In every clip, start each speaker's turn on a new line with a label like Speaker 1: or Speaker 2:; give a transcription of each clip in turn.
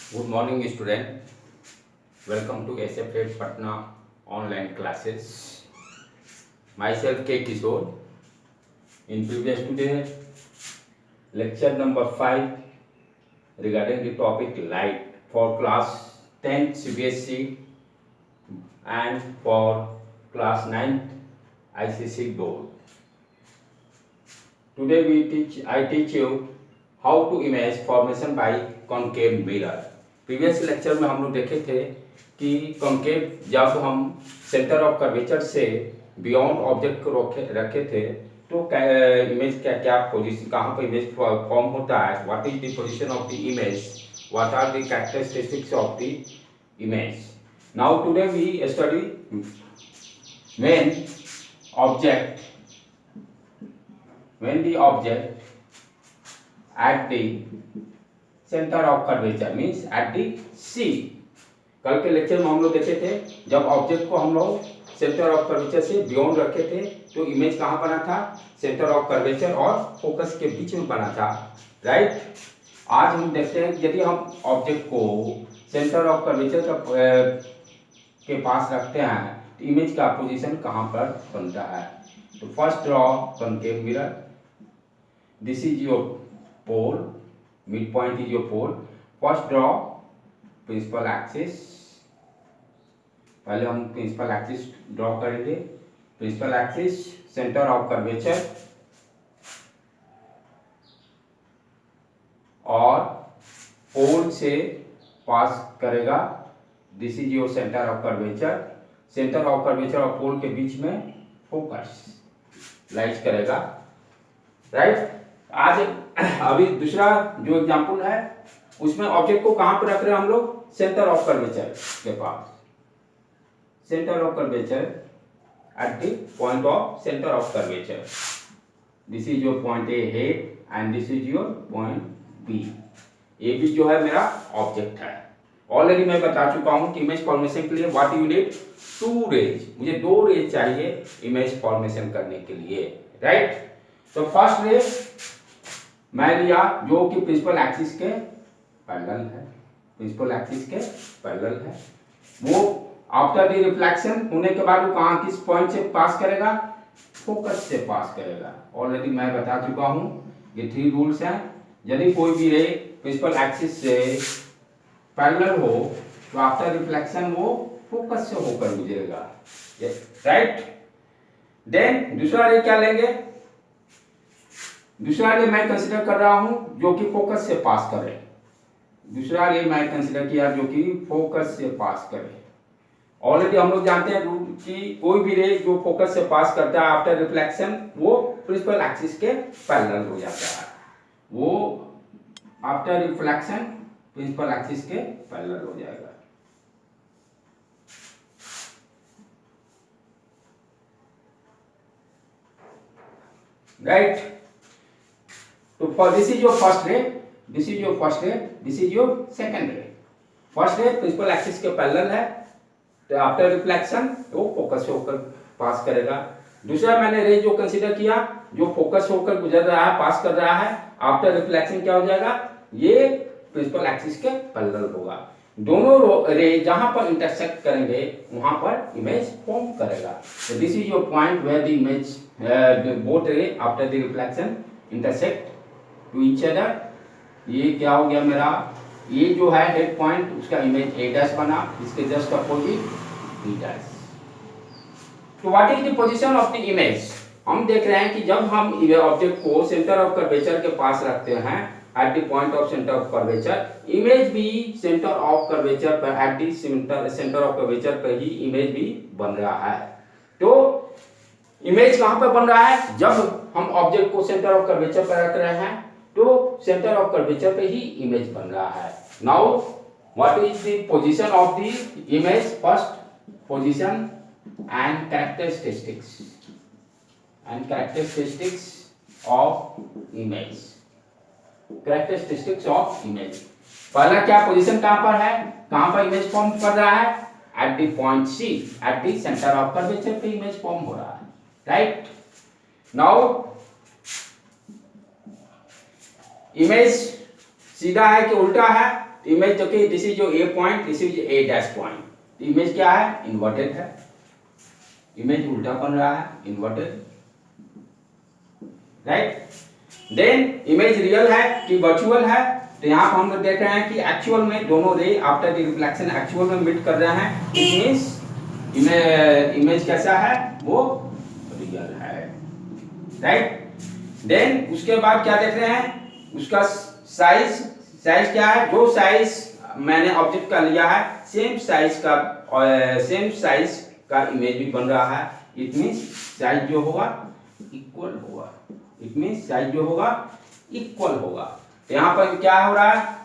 Speaker 1: Good morning, student. Welcome to SFA Patna online classes. Myself K. Kishore. In previous today, lecture number 5 regarding the topic light for class 10 CBSE and for class 9 ICC board. Today I teach you how to image formation by concave mirror. Previous lecture में हम लोग देखे थे कि concave जब हम centre of curvature से beyond object को रखे थे तो इमेज क्या क्या पोजीशन कहाँ पर इमेज फॉर्म होता है, what is the position of the image, what are the characteristics of the image. Now today we study when the object at the centre of curvature means at the C. कल के lecture में हम लोग देखे थे जब object को हम लोग सेंटर ऑफ कर्वेचर से बियॉन्ड रखे थे तो इमेज कहाँ बना था, सेंटर ऑफ कर्वेचर और फोकस के बीच में बना था, राइट. आज हम देखते हैं यदि हम ऑब्जेक्ट को सेंटर ऑफ कर्वेचर के पास रखते हैं तो इमेज का पोजीशन कहाँ पर बनता है. तो first draw concave mirror. This is your pole, mid point is your pole. First draw principal axis. पहले हम प्रिंसिपल एक्सिस ड्रॉ करेंगे. Principal axis centre of curvature और पोल से पास करेगा. This is your centre of curvature. Centre of curvature और pole के बीच में फोकस लाइज करेगा, राइट. आज अभी दूसरा जो एग्जांपल है उसमें ऑब्जेक्ट को कहां पर रख रहे हैं हम लोग, सेंटर ऑफ कर्वेचर के पास. Centre of curvature at the point of centre of curvature. This is your point A head and this is your point B. A B जो है मेरा ऑब्जेक्ट है. ऑलरेडी मैं बता चुका हूं कि इमेज फॉर्मेशन के लिए what you need, two rays. मुझे दो रेज चाहिए इमेज फॉर्मेशन करने के लिए, राइट. तो फर्स्ट रे मैं लिया जो कि प्रिंसिपल एक्सिस के पैरेलल है. प्रिंसिपल एक्सिस के पैरेलल है. वो आफ्टर द रिफ्लेक्शन होने के बाद वो कहां किस पॉइंट से पास करेगा, फोकस से पास करेगा. ऑलरेडी मैं बता चुका हूं ये 3 रूल्स हैं. यदि कोई भी रे प्रिंसिपल एक्सिस से पैरेलल हो तो आफ्टर रिफ्लेक्शन वो फोकस से होकर गुजरेगा, राइट. देन दूसरा रे क्या लेंगे, दूसरा रे मैं कंसीडर कर रहा हूं जो कि फोकस से पास करे. दूसरा रे मैं कंसीडर किया जो कि फोकस से पास करे. ऑलरेडी हम लोग जानते हैं रूल कि कोई भी रे जो फोकस से पास करता है आफ्टर रिफ्लेक्शन वो प्रिंसिपल एक्सिस के पैरेलल हो जाता है. वो आफ्टर रिफ्लेक्शन प्रिंसिपल एक्सिस के पैरेलल हो जाएगा. राइट. तो for this is your first ray, this is your first ray, this is your second ray. First ray principal axis के पैरेलल है तो आफ्टर रिफ्लेक्शन वो फोकस से होकर पास करेगा. दूसरा मैंने रे जो कंसीडर किया जो फोकस से होकर गुजर रहा है, पास कर रहा है, आफ्टर रिफ्लेक्शन क्या हो जाएगा, ये प्रिंसिपल एक्सिस के पैरेलल होगा. दोनों रे जहां पर इंटरसेक्ट करेंगे वहां पर इमेज फॉर्म करेगा. तो this is your point where the image both ray after the reflection intersect to each other. ये क्या हो गया मेरा, ये जो है हेड पॉइंट उसका इमेज ए डैश बना, इसके जस्ट अपोजिट बी डैश. तो what is the position of the image. हम देख रहे हैं कि जब हम ऑब्जेक्ट को सेंटर ऑफ कर्वेचर के पास रखते हैं eight the point of centre of curvature, image भी सेंटर ऑफ कर्वेचर पर eight the centre of curvature पर ही इमेज भी बन रहा है. तो इमेज कहां पर बन रहा है, जब हम ऑब्जेक्ट को सेंटर ऑफ कर्वेचर पर रख रहे हैं तो सेंटर ऑफ कर्वेचर पे ही इमेज बन रहा है. Now what is the position of the image, first position and characteristics of image. Characteristics of image. पहला क्या पोजीशन कहां पर है, कहां पर इमेज फॉर्म कर रहा है, at the point C, at the centre of curvature पे इमेज फॉर्म हो रहा है, राइट. नाउ इमेज सीधा है कि उल्टा है, इमेज देखिए, दिस इज जो A point, this is A dash point. Image क्या है? इन्वर्टेड है, इमेज उल्टा बन रहा है, inverted, right. Then image real है कि वर्चुअल है? तो यहाँ पर हम लोग देख रहे हैं कि एक्चुअल में दोनों रे आफ्टर द रिफ्लेक्शन एक्चुअल में मीट कर रहे हैं। इट मींस इमेज कैसा है? वो रियल है, राइट। देन उसके बाद क्या देख रहे हैं? उसका साइज, साइज क्या है? जो साइज मैंने ऑब्जेक्ट का लिया है सेम साइज का इमेज भी बन रहा है। इट मींस साइज जो होगा इक्वल होगा, इट मींस साइज जो होगा इक्वल होगा। तो यहाँ पर क्या हो रहा है?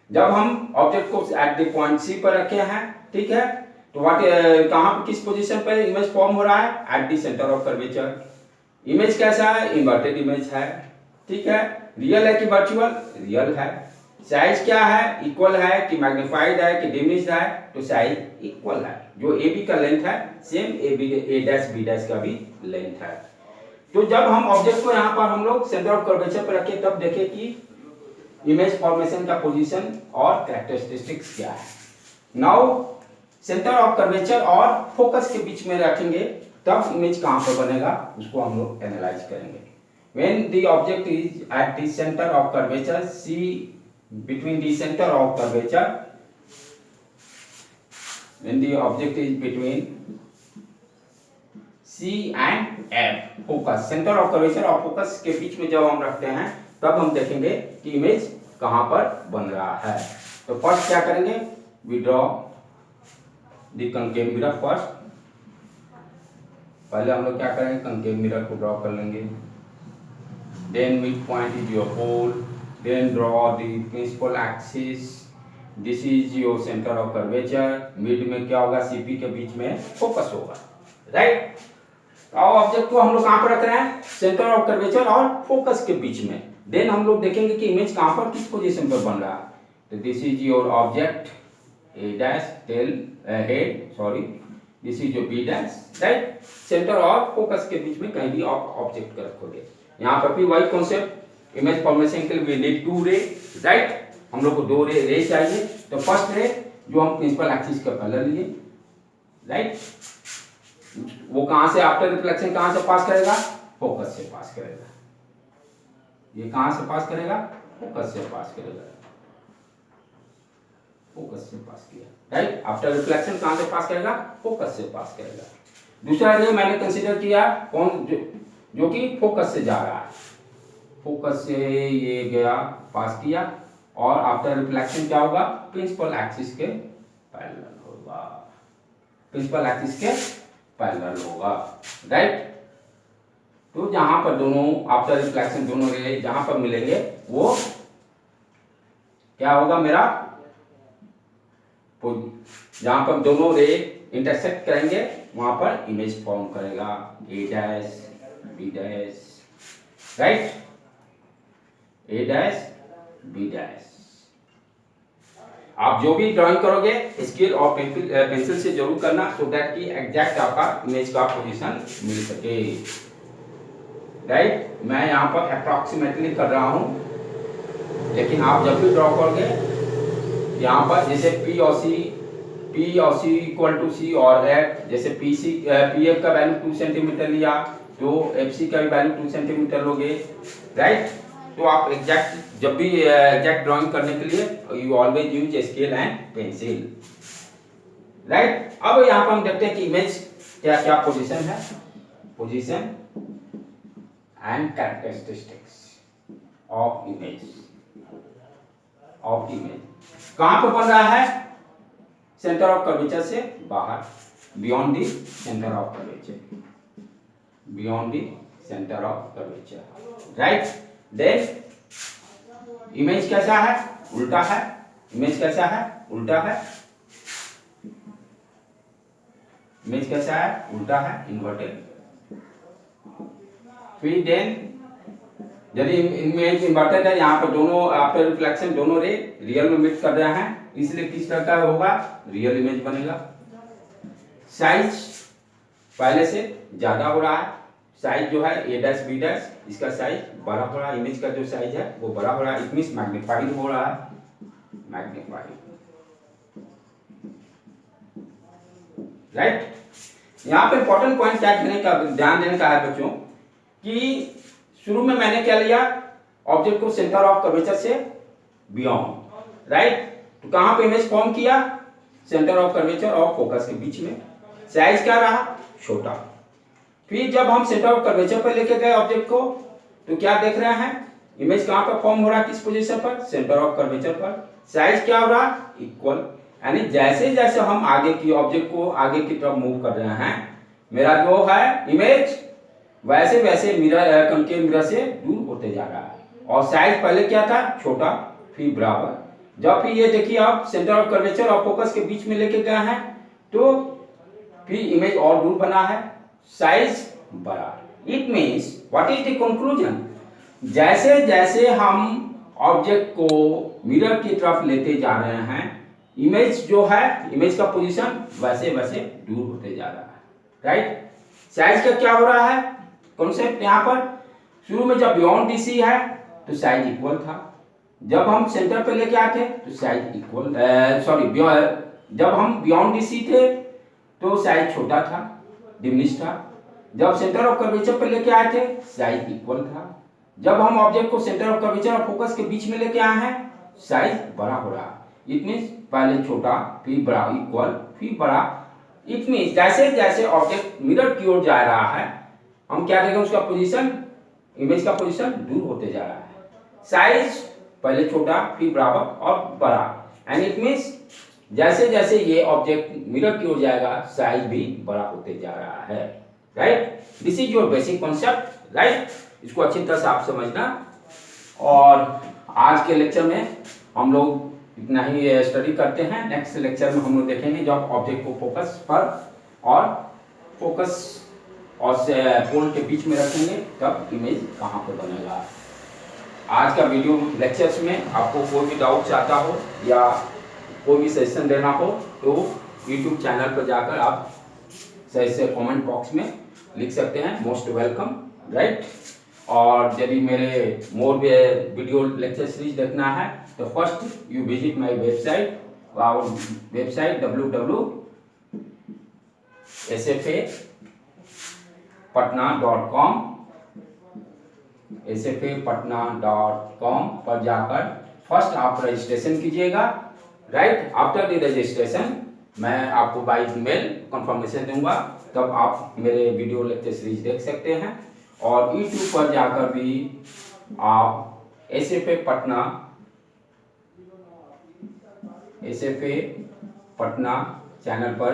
Speaker 1: जब हम ऑब्जेक्ट को एट द पॉइंट सी पर रखे हैं, ठीक है, तो कहाँ पर किस पोजीशन पर इमेज फॉर्म हो रहा है? At the centre of curvature. Image कैसा है? इन्वर्टेड इमेज है, ठीक है। रियल है कि वर्चुअल? रियल है। साइज क्या है? इक्वल है कि मैग्नीफाइड है कि डिमिनिश्ड है? तो साइज इक्वल है। जो ए बी का लेंथ है सेम ए डैश बी डैश का भी लेंथ है। तो जब हम ऑब्जेक्ट को यहाँ पर हम लोग सेंटर ऑफ कर्वेचर पर रखें तब देखें कि इमेज फॉर्मेशन का पोजीशन और कैरेक्टरिस्टिक्स क्या है। नाउ सेंटर ऑफ कर्वेचर और फोकस के बीच में रखेंगे तब इमेज कहाँ पर बनेगा उसको हम लोग एनालाइज करेंगे। When the object is at the center of curvature, see between the center of curvature, when the object is between C and F, focus, center of curvature और focus के बीच में जब हम रखते हैं तब हम देखेंगे कि इमेज कहाँ पर बन रहा है। तो फर्स्ट क्या करेंगे? We draw the concave mirror first। पहले हम लोग क्या करेंगे? concave mirror को ड्रॉ कर लेंगे। Then midpoint is your pole, then draw the principal axis, this is your center of curvature, mid में क्या होगा? CP के बीच में फोकस होगा, राइट। और ऑब्जेक्ट को हम लोग कहाँ पर रख रहे हैं? सेंटर ऑफ कर्वेचर और फोकस के बीच में। देन हम लोग देखेंगे कि इमेज कहाँ पर किस पोजीशन पर बन रहा है। तो this is your object A dash tail head, sorry, this is your B dash, right. Centre और फोकस के बीच में कहीं भी आप ऑब्जेक्ट को रखोगे। यहाँ पर भी वही कॉन्सेप्ट, इमेज फॉर्मेशन के लिए वी नीड टू रे, राइट। हम लोग को दो रे चाहिए। तो फर्स्ट रे जो हम प्रिंसिपल एक्सिस का पैरेलल लिए, राइट, वो कहाँ से आफ्टर रिफ्लेक्शन कहाँ से पास करेगा? फोकस से पास करेगा। ये कहाँ से पास करेगा? फोकस से पास करेगा, फोकस से पास किया, राइट। आफ्टर रिफ्लेक्शन कहाँ से पास करेगा? फोकस से पास करेगा। दूसरा रे मैंने कंसीडर किया कौन? जो कि फोकस से जा रहा है, फोकस से ये गया, पास किया, और आफ्टर रिफ्लेक्शन क्या होगा? प्रिंसिपल एक्सिस के पैरेलल होगा, प्रिंसिपल एक्सिस के पैरेलल होगा, राइट। तो जहां पर दोनों आफ्टर रिफ्लेक्शन दोनों रे जहां पर मिलेंगे वो क्या होगा? मेरा जहां पर दोनों रे इंटरसेक्ट करेंगे वहां पर इमेज फॉर्म करेगा ए डैश बी डैश, राइट, ए डैश बी डैश। आप जो भी ड्राइंग करोगे स्केल और पेंसिल से जरूर करना, सो दैट कि एग्जैक्ट आपका इमेज का पोजीशन मिल सके, राइट। मैं यहाँ पर अप्रॉक्सीमेटली कर रहा हूँ, लेकिन आप जब भी ड्रॉ करोगे यहाँ पर जैसे P और C इक्वल टू C और F, जैसे PF का वैल्यू 2 सेंटीमीटर लिया तो FC का भी वैल्यू 2 सेंटीमीटर लोगे, राइट। तो आप एग्जैक्ट जब भी एग्जैक्ट ड्राइंग करने के लिए you always use scale and pencil, right. अब यहाँ पर हम देखते हैं कि इमेज क्या क्या पोजीशन है, position and characteristics of image, कहां पर बन रहा है? सेंटर ऑफ कर्वेचर से बाहर, beyond the centre of curvature, beyond the centre of curvature, right. Then image कैसा है? उल्टा है। इमेज कैसा है? उल्टा है। इमेज कैसा है? उल्टा है, इन्वर्टेड। फिर देन यदि इमेज इन्वर्टेड है, यहाँ पर दोनों आफ्टर रिफ्लेक्शन दोनों रे रियल में मीट कर रहे हैं, इसलिए किस तरह का होगा? रियल इमेज बनेगा। साइज पहले से ज्यादा हो रहा है, साइज जो है ए डैश बी डैश, इसका साइज बड़ा हो रहा है, इमेज का जो साइज है वो बड़ा हो रहा है, इट मींस मैग्नीफाइड हो रहा है, मैग्नीफाई, राइट। यहाँ पे इंपॉर्टेंट पॉइंट क्या ध्यान देने का है बच्चों कि शुरू में मैंने क्या लिया, ऑब्जेक्ट को सेंटर ऑफ कर्वेचर से बियॉन्ड, राइट। तो कहां पे इमेज फॉर्म किया, सेंटर ऑफ कर्वेचर और फोकस के बीच में। साइज क्या रहा, छोटा। फिर जब हम सेंटर ऑफ कर्वेचर पर लेके गए ऑब्जेक्ट को, तो क्या देख रहे हैं, इमेज कहां पर फॉर्म हो रहा है, किस पोजीशन पर, सेंटर ऑफ कर्वेचर पर। साइज क्या हो रहा, इक्वल। यानी जैसे जैसे हम आगे की ऑब्जेक्ट को आगे की तरफ मूव कर रहे हैं, मेरा जो है इमेज वैसे वैसे मिरर कनकेव मिरर से दूर होते जा रहा है। और साइज पहले क्या था, छोटा, फिर बराबर। जब फिर ये देखिए आप सेंटर ऑफ कर्वेचर और फोकस के बीच में लेके गए हैं, तो फिर इमेज और दूर बना है, साइज बड़ा। It means what is the conclusion, जैसे जैसे हम ऑब्जेक्ट को मिरर की तरफ लेते जा रहे हैं, इमेज जो है, इमेज का पोजीशन वैसे वैसे दूर होते जा रहा है, राइट। साइज का क्या हो रहा है, कॉन्सेप्ट यहाँ पर, शुरू में जब बियॉन्ड डीसी है तो साइज इक्वल था, जब हम सेंटर पे लेके आए थे तो साइज इक्वल, जब हम बियॉन्ड डीसी थे तो साइज छोटा था, डिमिनिश था। जब सेंटर ऑफ कर्वेचर पे लेके आए थे साइज इक्वल था। जब हम ऑब्जेक्ट को सेंटर ऑफ कर्वेचर और फोकस के बीच में लेके आए हैं, साइज बड़ा हो रहा है। इट मींस पहले छोटा, फिर बड़ा, इक्वल, फिर बड़ा। इट मींस जैसे जैसे ऑब्जेक्ट मिरर की ओर जा रहा है, हम क्या देखेंगे, उसका पोजीशन, इमेज का पोजीशन दूर होते जा रहा है। साइज पहले छोटा, फिर बराबर और बड़ा। एंड इट मींस जैसे जैसे ये ऑब्जेक्ट मिरर की ओर जाएगा, साइज भी बड़ा होते जा रहा है, right. This is your basic concept, right. इसको अच्छी तरह से आप समझना। और आज के लेक्चर में हम लोग इतना ही स्टडी करते हैं। नेक्स्ट लेक्चर में हम लोग देखेंगे जब ऑब्जेक्ट को फोकस पर और फोकस और पोल के बीच में रखेंगे, तब इमेज कहाँ पर बनेगा। आज का वीडियो लेक्चर्स में आपको कोई भी डाउट चाहता हो या कोई भी सेशन देना हो, तो यूट्यूब चैनल पर जाकर आप सही से कमेंट बॉक्स में लिख सकते हैं, मोस्ट वेलकम, राइट। और यदि मेरे मोर वीडियो लेक्चर सीरीज देखना है तो first you visit my website, our website www.sfapatna.com, sfapatna.com पर जाकर फर्स्ट आप रजिस्ट्रेशन कीजिएगा, राइट। आफ्टर द रजिस्ट्रेशन मैं आपको बाय ईमेल कंफर्मेशन दूंगा, तब आप मेरे वीडियो लेक्चर सीरीज देख सकते हैं। और यूट्यूब पर जाकर भी आप एसएफए पटना चैनल पर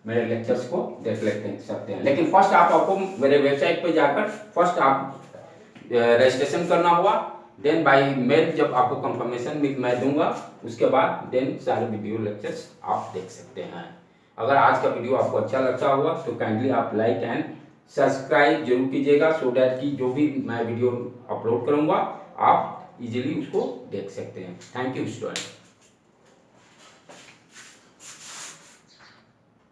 Speaker 1: मेरे लेक्चर्स को देख सकते हैं। लेकिन फर्स्ट आपको मेरे वेबसाइट पर जाकर फर्स्ट आप रजिस्ट्रेशन करना होगा, देन बाय मेल जब आपको कंफर्मेशन मैं दूंगा, उसके बाद देन सारे वीडियो लेक्चर्स आप देख सकते हैं। अगर आज का वीडियो आपको अच्छा लगता होगा तो काइंडली आप लाइक एंड सब्सक्राइब जरूर कीजिएगा, सो डैट कि जो भी मैं वीडियो अपलोड करूंगा आप इजीली उसको देख सकते हैं। Thank you student.